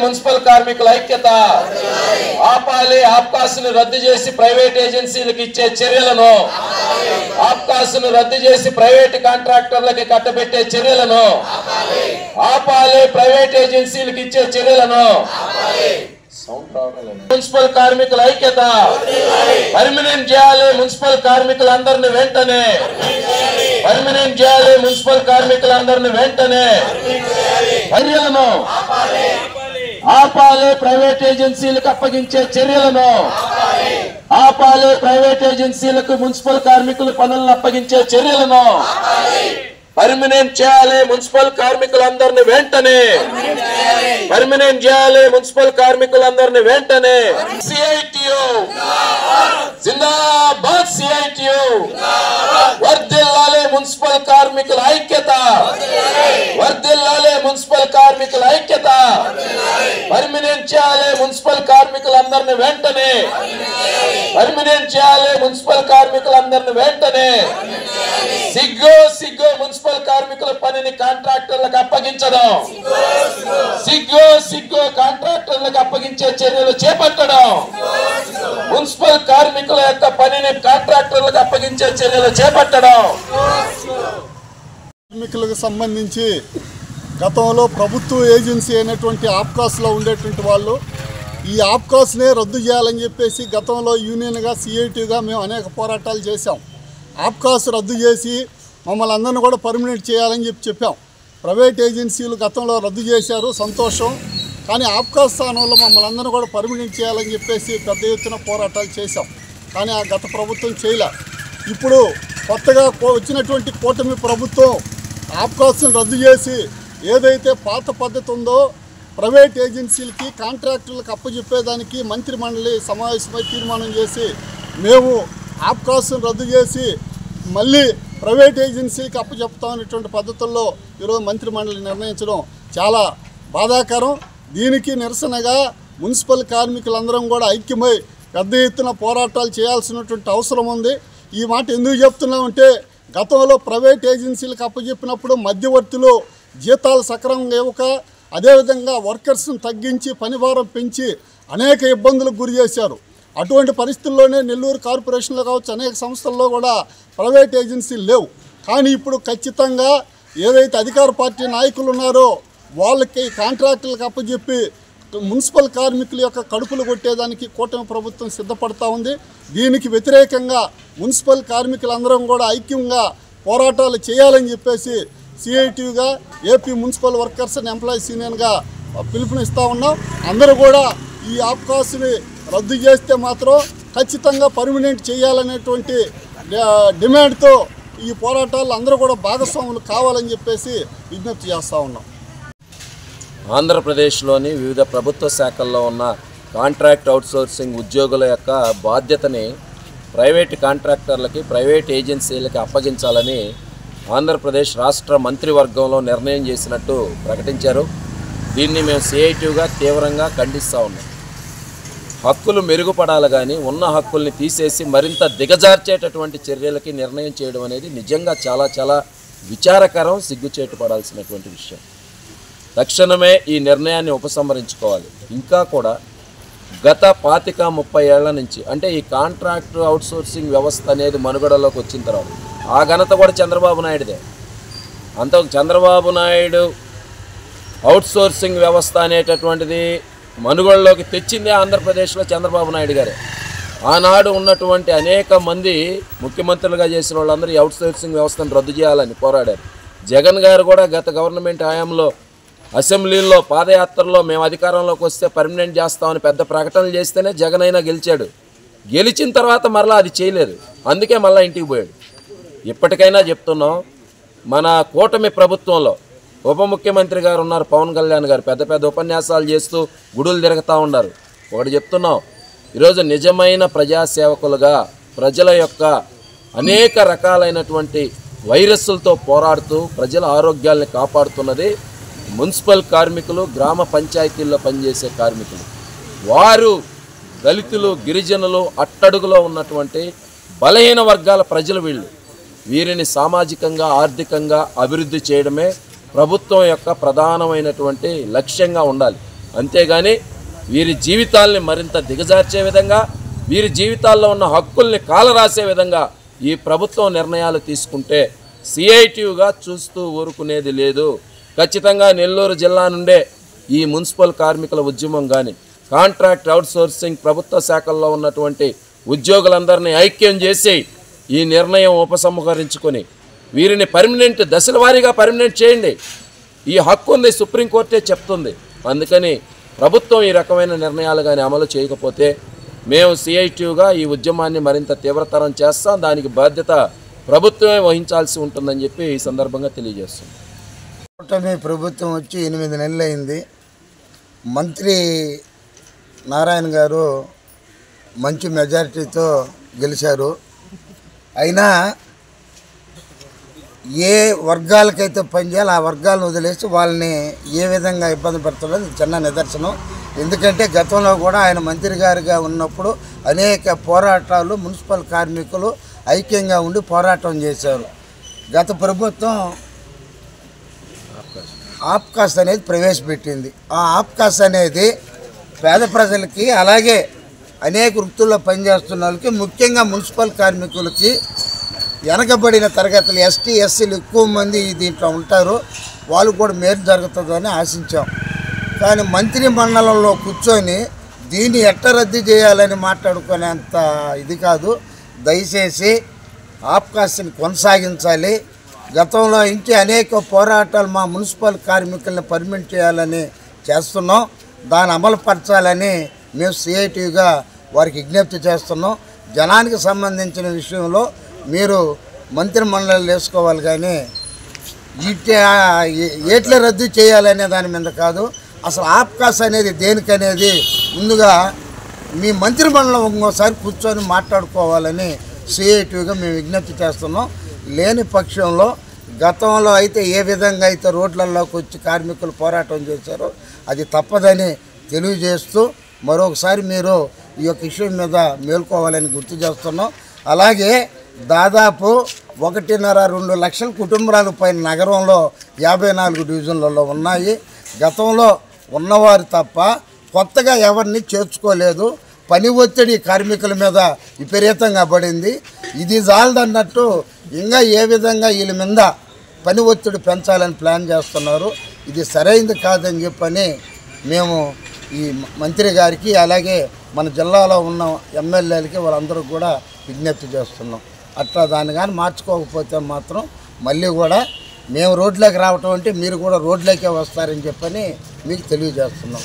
Municipal కార్మికుల ఐక్యత. ఆపాలి ఆప్కాస్ను రద్దు చేసి ప్రైవేట్ ఏజెన్సీలకు ఇచ్చే చర్యలను, ఆప్కాస్ను రద్దు చేసి ప్రైవేట్ కాంట్రాక్టర్లకి కట్టబెట్టే చర్యలను ఆపాలి, ప్రైవేట్ ఏజెన్సీలకు ఇచ్చే చర్యలను. మున్సిపల్ కార్మికుల ఐక్యత. పర్మనెంట్ చేయాలి మున్సిపల్ కార్మికులందరినీ వెంటనే, పర్మనెంట్ చేయాలి మున్సిపల్ కార్మికులందరినీ వెంటనే. చర్యలను ఆపాలి, ప్రైవేట్ ఏజెన్సీలకు అప్పగించే చర్యలను ఆపాలి, ప్రైవేట్ ఏజెన్సీలకు మున్సిపల్ కార్మికుల పనులను అప్పగించే చర్యలను పర్మనెంట్ చేయాలి మున్సిపల్ కార్మికులందరినీ వెంటనే, పర్మనెంట్ చేయాలి మున్సిపల్ కార్మికులందరినీ వెంటనే. సిఐటియు జిందాబాద్, సిఐటియు వర్ధిల్లాలి మున్సిపల్ కార్మికుల ఐక్యత, వర్ధిల్లాలి మున్సిపల్ కార్మికుల ఐక్యత. పర్మనెంట్ చేయాలి మున్సిపల్ కార్మికులందరినీ వెంటనే, పర్మనెంట్ చేయాలి మున్సిపల్ కార్మికులందరినీ వెంటనే. సిగ్గు సిగ్గు మున్సిపల్ కార్మికుల పనిని కాంట్రాక్టర్లకు అప్పగించడం, సిగ్గు సిగ్గు కాంట్రాక్టర్లకు అప్పగించే చర్యలు చేపట్టడం, మున్సిపల్ కార్మికుల యొక్క పనిని కాంట్రాక్టర్లకు అప్పగించే చర్యలు చేపట్టడం. కార్మికులకు సంబంధించి గతంలో ప్రభుత్వ ఏజెన్సీ అయినటువంటి ఆప్కాస్లో ఉండేటువంటి వాళ్ళు ఈ ఆప్కాస్నే రద్దు చేయాలని చెప్పేసి గతంలో యూనియన్గా సిఐటిగా మేము అనేక పోరాటాలు చేశాం. ఆప్కాస్ రద్దు చేసి మమ్మల్ని అందరినీ కూడా పర్మనెంట్ చేయాలని చెప్పాం. ప్రైవేట్ ఏజెన్సీలు గతంలో రద్దు చేశారు, సంతోషం. కానీ ఆప్కాస్ స్థానంలో మమ్మల్ని అందరినీ కూడా పర్మనెంట్ చేయాలని చెప్పేసి పెద్ద ఎత్తున పోరాటాలు చేశాం. కానీ ఆ గత ప్రభుత్వం చేయలే. ఇప్పుడు కొత్తగా వచ్చినటువంటి కూటమి ప్రభుత్వం ఆప్కాస్ను రద్దు చేసి ఏదైతే పాత పద్ధతి ఉందో ప్రైవేట్ ఏజెన్సీలకి కాంట్రాక్టర్లకు అప్పచెప్పేదానికి మంత్రి మండలి సమావేశమై తీర్మానం చేసి మేము ఆప్కాస్ను రద్దు చేసి మళ్ళీ ప్రైవేట్ ఏజెన్సీకి అప్పచెప్తామనేటువంటి పద్ధతుల్లో ఈరోజు మంత్రి మండలి నిర్ణయించడం చాలా బాధాకరం. దీనికి నిరసనగా మున్సిపల్ కార్మికులందరం కూడా ఐక్యమై పెద్ద ఎత్తున పోరాటాలు చేయాల్సినటువంటి అవసరం ఉంది. ఈ మాట ఎందుకు చెప్తున్నామంటే గతంలో ప్రైవేట్ ఏజెన్సీలకు అప్పచెప్పినప్పుడు మధ్యవర్తులు జీతాలు సక్రమంగా ఇవ్వక, అదేవిధంగా వర్కర్స్ను తగ్గించి పనిభారం పెంచి అనేక ఇబ్బందులకు గురి చేశారు. అటువంటి పరిస్థితుల్లోనే నెల్లూరు కార్పొరేషన్లో కావచ్చు అనేక సంస్థల్లో కూడా ప్రైవేట్ ఏజెన్సీలు లేవు. కానీ ఇప్పుడు ఖచ్చితంగా ఏదైతే అధికార పార్టీ నాయకులు ఉన్నారో వాళ్ళకి కాంట్రాక్టర్లకు అప్పచెప్పి మున్సిపల్ కార్మికుల యొక్క కడుపులు కొట్టేదానికి కూటమి ప్రభుత్వం సిద్ధపడతా ఉంది. దీనికి వ్యతిరేకంగా మున్సిపల్ కార్మికులందరం కూడా ఐక్యంగా పోరాటాలు చేయాలని చెప్పేసి సిఐటిగా AP municipal workers and employees యూనియన్గా పిలుపునిస్తూ ఉన్నాం. అందరూ కూడా ఈ ఆప్కాస్ని రద్దు చేస్తే మాత్రం ఖచ్చితంగా పర్మనెంట్ చేయాలనేటువంటి డిమాండ్తో ఈ పోరాటాలు అందరూ కూడా భాగస్వాములు కావాలని చెప్పేసి విజ్ఞప్తి చేస్తూ ఉన్నాం. ఆంధ్రప్రదేశ్లోని వివిధ ప్రభుత్వ శాఖల్లో ఉన్న కాంట్రాక్ట్ అవుట్సోర్సింగ్ ఉద్యోగుల యొక్క బాధ్యతని ప్రైవేట్ కాంట్రాక్టర్లకి, ప్రైవేట్ ఏజెన్సీలకి అప్పగించాలని ఆంధ్రప్రదేశ్ రాష్ట్ర మంత్రివర్గంలో నిర్ణయం చేసినట్టు ప్రకటించారు. దీన్ని మేము సిఐటిగా తీవ్రంగా ఖండిస్తూ ఉన్నాం. హక్కులు మెరుగుపడాలి కానీ ఉన్న హక్కుల్ని తీసేసి మరింత దిగజార్చేటటువంటి చర్యలకి నిర్ణయం చేయడం అనేది నిజంగా చాలా చాలా విచారకరం, సిగ్గుచేటు పడాల్సినటువంటి విషయం. తక్షణమే ఈ నిర్ణయాన్ని ఉపసంహరించుకోవాలి. ఇంకా కూడా గత 25-30 ఏళ్ల నుంచి అంటే ఈ కాంట్రాక్ట్ అవుట్సోర్సింగ్ వ్యవస్థ అనేది మనుగడలోకి వచ్చిన తర్వాత ఆ ఘనత కూడా చంద్రబాబు నాయుడుదే. అంత చంద్రబాబు నాయుడు అవుట్సోర్సింగ్ వ్యవస్థ అనేటటువంటిది మనుగడలోకి తెచ్చిందే ఆంధ్రప్రదేశ్లో చంద్రబాబు నాయుడు గారే. ఆనాడు ఉన్నటువంటి అనేక మంది ముఖ్యమంత్రులుగా చేసిన వాళ్ళందరూ ఈ అవుట్సోర్సింగ్ వ్యవస్థను రద్దు చేయాలని పోరాడారు. జగన్ గారు కూడా గత గవర్నమెంట్ హయాంలో అసెంబ్లీలో పాదయాత్రలో మేము అధికారంలోకి వస్తే పర్మనెంట్ చేస్తామని పెద్ద ప్రకటనలు చేస్తేనే జగన్ అయినా గెలిచాడు. గెలిచిన తర్వాత మరలా అది చేయలేదు, అందుకే మళ్ళీ ఇంటికి పోయాడు. ఇప్పటికైనా చెప్తున్నాం, మన కూటమి ప్రభుత్వంలో ఉప ముఖ్యమంత్రి గారు ఉన్నారు, పవన్ కళ్యాణ్ గారు, పెద్ద పెద్ద ఉపన్యాసాలు చేస్తూ గుడులు తిరుగుతూ ఉన్నారు. ఒకటి చెప్తున్నాం, ఈరోజు నిజమైన ప్రజాసేవకులుగా ప్రజల యొక్క అనేక రకాలైనటువంటి వైరస్సులతో పోరాడుతూ ప్రజల ఆరోగ్యాల్ని కాపాడుతున్నది మున్సిపల్ కార్మికులు, గ్రామ పంచాయతీల్లో పనిచేసే కార్మికులు. వారు దళితులు, గిరిజనులు, అట్టడుగులో ఉన్నటువంటి బలహీన వర్గాల ప్రజలు. వీరిని సామాజికంగా, ఆర్థికంగా అభివృద్ధి చేయడమే ప్రభుత్వం యొక్క ప్రధానమైనటువంటి లక్ష్యంగా ఉండాలి. అంతేగాని వీరి జీవితాల్ని మరింత దిగజార్చే విధంగా, వీరి జీవితాల్లో ఉన్న హక్కుల్ని కాలరాసే విధంగా ఈ ప్రభుత్వం నిర్ణయాలు తీసుకుంటే సిఐటియుగా చూస్తూ ఊరుకునేది లేదు. ఖచ్చితంగా నెల్లూరు జిల్లా నుండే ఈ మున్సిపల్ కార్మికుల ఉద్యమం కానీ, కాంట్రాక్ట్ అవుట్సోర్సింగ్ ప్రభుత్వ శాఖల్లో ఉన్నటువంటి ఉద్యోగులందరినీ ఐక్యం చేసి ఈ నిర్ణయం ఉపసంహరించుకొని వీరిని పర్మనెంట్ దశల వారీగా పర్మనెంట్ చేయండి. ఈ హక్కు ఉంది, సుప్రీంకోర్టే చెప్తుంది. అందుకని ప్రభుత్వం ఈ రకమైన నిర్ణయాలు కానీ అమలు చేయకపోతే మేము సిఐటియుగా ఈ ఉద్యమాన్ని మరింత తీవ్రతరం చేస్తాం. దానికి బాధ్యత ప్రభుత్వమే వహించాల్సి ఉంటుందని చెప్పి ఈ సందర్భంగా తెలియజేస్తుంది. కూటమి ప్రభుత్వం వచ్చి 8 నెలలు అయింది. మంత్రి నారాయణ గారు మంచి మెజారిటీతో గెలిచారు. అయినా ఏ వర్గాలకైతే పనిచేయాలో ఆ వర్గాలను వదిలేసి వాళ్ళని ఏ విధంగా ఇబ్బంది పెడుతున్నది చిన్న నిదర్శనం. ఎందుకంటే గతంలో కూడా ఆయన మంత్రి గారిగా ఉన్నప్పుడు అనేక పోరాటాలు మున్సిపల్ కార్మికులు ఐక్యంగా ఉండి పోరాటం చేశారు. గత ప్రభుత్వం ఆప్కాస్ అనేది ప్రవేశపెట్టింది. ఆ ఆప్కాస్ అనేది పేద ప్రజలకి, అలాగే అనేక వృత్తుల్లో పనిచేస్తున్న వాళ్ళకి, ముఖ్యంగా మున్సిపల్ కార్మికులకి, వెనకబడిన తరగతులు ఎస్టీ ఎస్సీలు ఎక్కువ మంది దీంట్లో ఉంటారు, వాళ్ళు కూడా మేలు జరుగుతుందని ఆశించాం. కానీ మంత్రి మండలంలో కూర్చొని దీన్ని ఎట్ట రద్దు చేయాలని మాట్లాడుకునేంత ఇది కాదు. దయచేసి ఆప్కాస్ని కొనసాగించాలి. గతంలో ఇంటి అనేక పోరాటాలు మా మున్సిపల్ కార్మికులను పర్మిట్ చేయాలని చేస్తున్నాం. దాన్ని అమలుపరచాలని మేము సిఐటిగా వారికి విజ్ఞప్తి చేస్తున్నాం. జనానికి సంబంధించిన విషయంలో మీరు మంత్రి మండలి వేసుకోవాలి, కానీ ఏట్ల రద్దు చేయాలనే దాని మీద కాదు. అసలు ఆప్కాస్ అనేది దేనికనేది ముందుగా మీ మంత్రి మండలం ఇంకోసారి కూర్చొని మాట్లాడుకోవాలని సిఐటిగా మేము విజ్ఞప్తి చేస్తున్నాం. లేని పక్షంలో గతంలో అయితే ఏ విధంగా అయితే రోడ్లలోకి వచ్చి కార్మికులు పోరాటం చేశారో అది తప్పదని తెలియజేస్తూ మరొకసారి మీరు ఈ యొక్క ఇష్యూ మీద మేల్కోవాలని గుర్తు చేస్తున్నాం. అలాగే దాదాపు 1.5-2 లక్షల కుటుంబాల పైన నగరంలో 54 డివిజన్లలో ఉన్నాయి. గతంలో ఉన్నవారు తప్ప కొత్తగా ఎవరిని చేర్చుకోలేదు. పని ఒత్తిడి కార్మికుల మీద విపరీతంగా పడింది. ఇది చాలదన్నట్టు ఇంకా ఏ విధంగా వీళ్ళ మీద పని ఒత్తిడి పెంచాలని ప్లాన్ చేస్తున్నారు. ఇది సరైనది కాదని చెప్పని మేము ఈ మంత్రి గారికి, అలాగే మన జిల్లాలో ఉన్న ఎమ్మెల్యేలకి వాళ్ళందరూ కూడా విజ్ఞప్తి చేస్తున్నాం. అట్లా దాన్ని కానీ మార్చుకోకపోతే మాత్రం మళ్ళీ కూడా మేము రోడ్లోకి రావటం అంటే మీరు కూడా రోడ్లోకే వస్తారని చెప్పని మీకు తెలియజేస్తున్నాం.